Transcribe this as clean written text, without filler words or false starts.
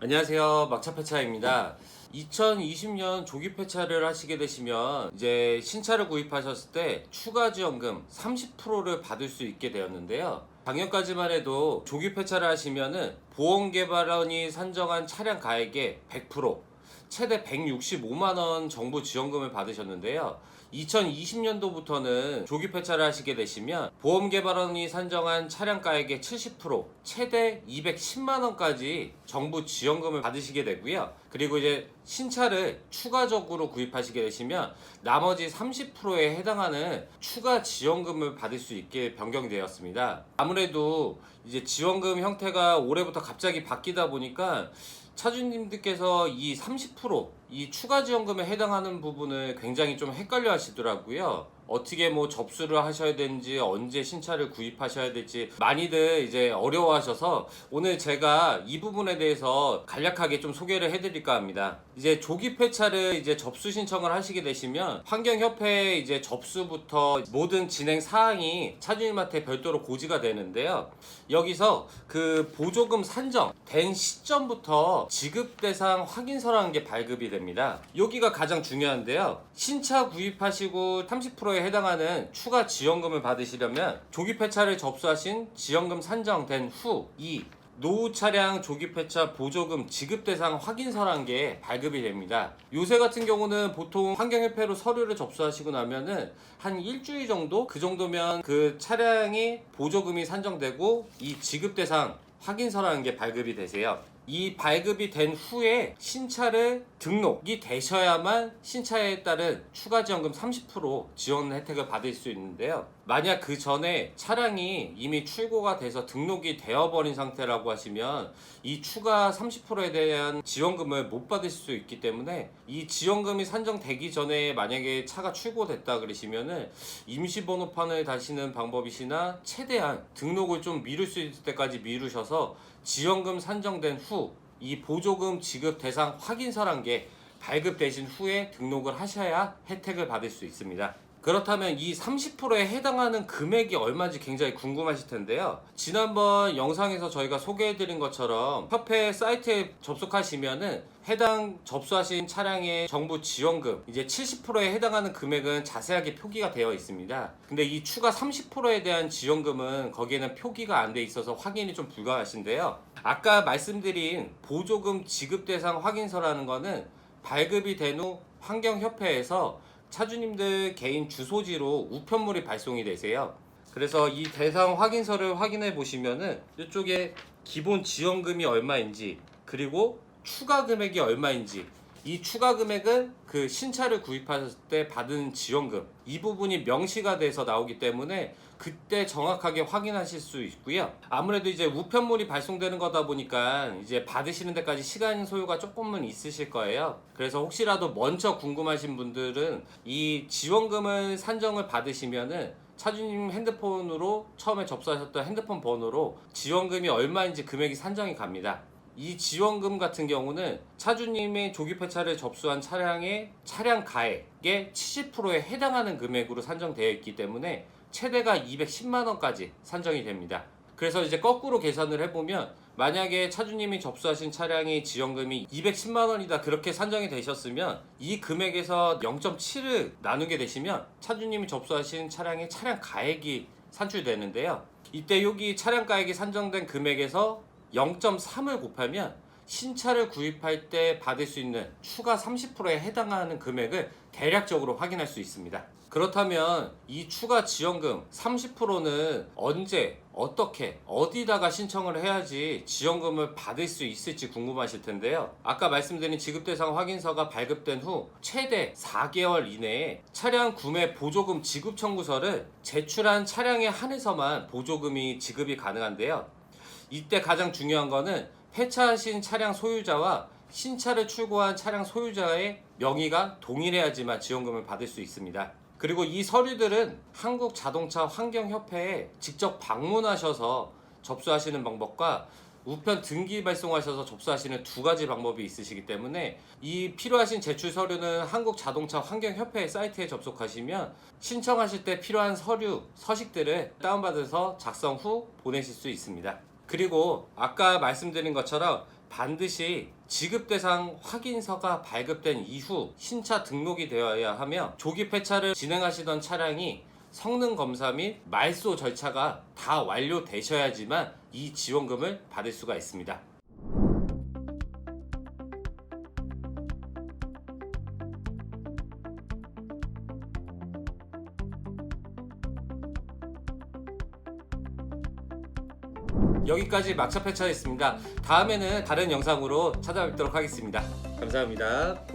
안녕하세요. 막차폐차입니다. 2020년 조기 폐차를 하시게 되시면 이제 신차를 구입하셨을 때 추가 지원금 30%를 받을 수 있게 되었는데요. 작년까지만 해도 조기 폐차를 하시면은 보험개발원이 산정한 차량 가액의 100%, 최대 165만 원 정부 지원금을 받으셨는데요. 2020년도부터는 조기 폐차를 하시게 되시면 보험개발원이 산정한 차량 가액의 70%, 최대 210만 원까지 정부 지원금을 받으시게 되고요. 그리고 이제 신차를 추가적으로 구입하시게 되시면 나머지 30%에 해당하는 추가 지원금을 받을 수 있게 변경되었습니다. 아무래도 이제 지원금 형태가 올해부터 갑자기 바뀌다 보니까 차주님들께서 이 30%, 이 추가 지원금에 해당하는 부분을 굉장히 좀 헷갈려 하시더라고요. 어떻게 뭐 접수를 하셔야 되는지, 언제 신차를 구입하셔야 될지 많이들 이제 어려워하셔서 오늘 제가 이 부분에 대해서 간략하게 좀 소개를 해드릴까 합니다. 이제 조기 폐차를 이제 접수 신청을 하시게 되시면 환경협회에 이제 접수부터 모든 진행 사항이 차주님한테 별도로 고지가 되는데요. 여기서 그 보조금 산정된 시점부터 지급 대상 확인서라는 게 발급이 됩니다. 여기가 가장 중요한데요. 신차 구입하시고 30%에 해당하는 추가 지원금을 받으시려면 조기 폐차를 접수하신 지원금 산정된 후 이 노후 차량 조기 폐차 보조금 지급 대상 확인서라는 게 발급이 됩니다. 요새 같은 경우는 보통 환경협회로 서류를 접수하시고 나면은 한 일주일 정도? 그 정도면 그 차량이 보조금이 산정되고 이 지급 대상 확인서라는 게 발급이 되세요. 이 발급이 된 후에 신차를 등록이 되셔야만 신차에 따른 추가 지원금 30% 지원 혜택을 받을 수 있는데요. 만약 그 전에 차량이 이미 출고가 돼서 등록이 되어버린 상태라고 하시면 이 추가 30%에 대한 지원금을 못 받을 수 있기 때문에 이 지원금이 산정되기 전에 만약에 차가 출고됐다 그러시면은 임시번호판을 다시는 방법이시나 최대한 등록을 좀 미룰 수 있을 때까지 미루셔서 지원금 산정된 후 이 보조금 지급 대상 확인서란 게 발급되신 후에 등록을 하셔야 혜택을 받을 수 있습니다. 그렇다면 이 30%에 해당하는 금액이 얼마인지 굉장히 궁금하실 텐데요. 지난번 영상에서 저희가 소개해드린 것처럼 협회 사이트에 접속하시면은 해당 접수하신 차량의 정부 지원금 이제 70%에 해당하는 금액은 자세하게 표기가 되어 있습니다. 근데 이 추가 30%에 대한 지원금은 거기에는 표기가 안 돼 있어서 확인이 좀 불가하신데요. 아까 말씀드린 보조금 지급 대상 확인서라는 거는 발급이 된 후 환경협회에서 차주님들 개인 주소지로 우편물이 발송이 되세요. 그래서 이 대상 확인서를 확인해 보시면은 이쪽에 기본 지원금이 얼마인지 그리고 추가 금액이 얼마인지, 이 추가 금액은 그 신차를 구입하셨을 때 받은 지원금 이 부분이 명시가 돼서 나오기 때문에 그때 정확하게 확인하실 수 있고요. 아무래도 이제 우편물이 발송되는 거다 보니까 이제 받으시는 데까지 시간 소요가 조금은 있으실 거예요. 그래서 혹시라도 먼저 궁금하신 분들은 이 지원금을 산정을 받으시면은 차주님 핸드폰으로 처음에 접수하셨던 핸드폰 번호로 지원금이 얼마인지 금액이 산정이 갑니다. 이 지원금 같은 경우는 차주님의 조기 폐차를 접수한 차량의 차량 가액의 70%에 해당하는 금액으로 산정되어 있기 때문에 최대가 210만 원까지 산정이 됩니다. 그래서 이제 거꾸로 계산을 해보면 만약에 차주님이 접수하신 차량의 지원금이 210만 원이다 그렇게 산정이 되셨으면 이 금액에서 0.7을 나누게 되시면 차주님이 접수하신 차량의 차량 가액이 산출되는데요. 이때 여기 차량 가액이 산정된 금액에서 0.3을 곱하면 신차를 구입할 때 받을 수 있는 추가 30%에 해당하는 금액을 대략적으로 확인할 수 있습니다. 그렇다면 이 추가 지원금 30%는 언제, 어떻게, 어디다가 신청을 해야지 지원금을 받을 수 있을지 궁금하실 텐데요. 아까 말씀드린 지급대상 확인서가 발급된 후 최대 4개월 이내에 차량 구매 보조금 지급 청구서를 제출한 차량에 한해서만 보조금이 지급이 가능한데요. 이때 가장 중요한 거는 폐차하신 차량 소유자와 신차를 출고한 차량 소유자의 명의가 동일해야지만 지원금을 받을 수 있습니다. 그리고 이 서류들은 한국자동차 환경협회에 직접 방문하셔서 접수하시는 방법과 우편 등기 발송하셔서 접수하시는 두 가지 방법이 있으시기 때문에 이 필요하신 제출 서류는 한국자동차 환경협회 사이트에 접속하시면 신청하실 때 필요한 서류, 서식들을 다운받아서 작성 후 보내실 수 있습니다. 그리고 아까 말씀드린 것처럼 반드시 지급 대상 확인서가 발급된 이후 신차 등록이 되어야 하며 조기 폐차를 진행하시던 차량이 성능 검사 및 말소 절차가 다 완료되셔야지만 이 지원금을 받을 수가 있습니다. 여기까지 막차 폐차였습니다. 다음에는 다른 영상으로 찾아뵙도록 하겠습니다. 감사합니다.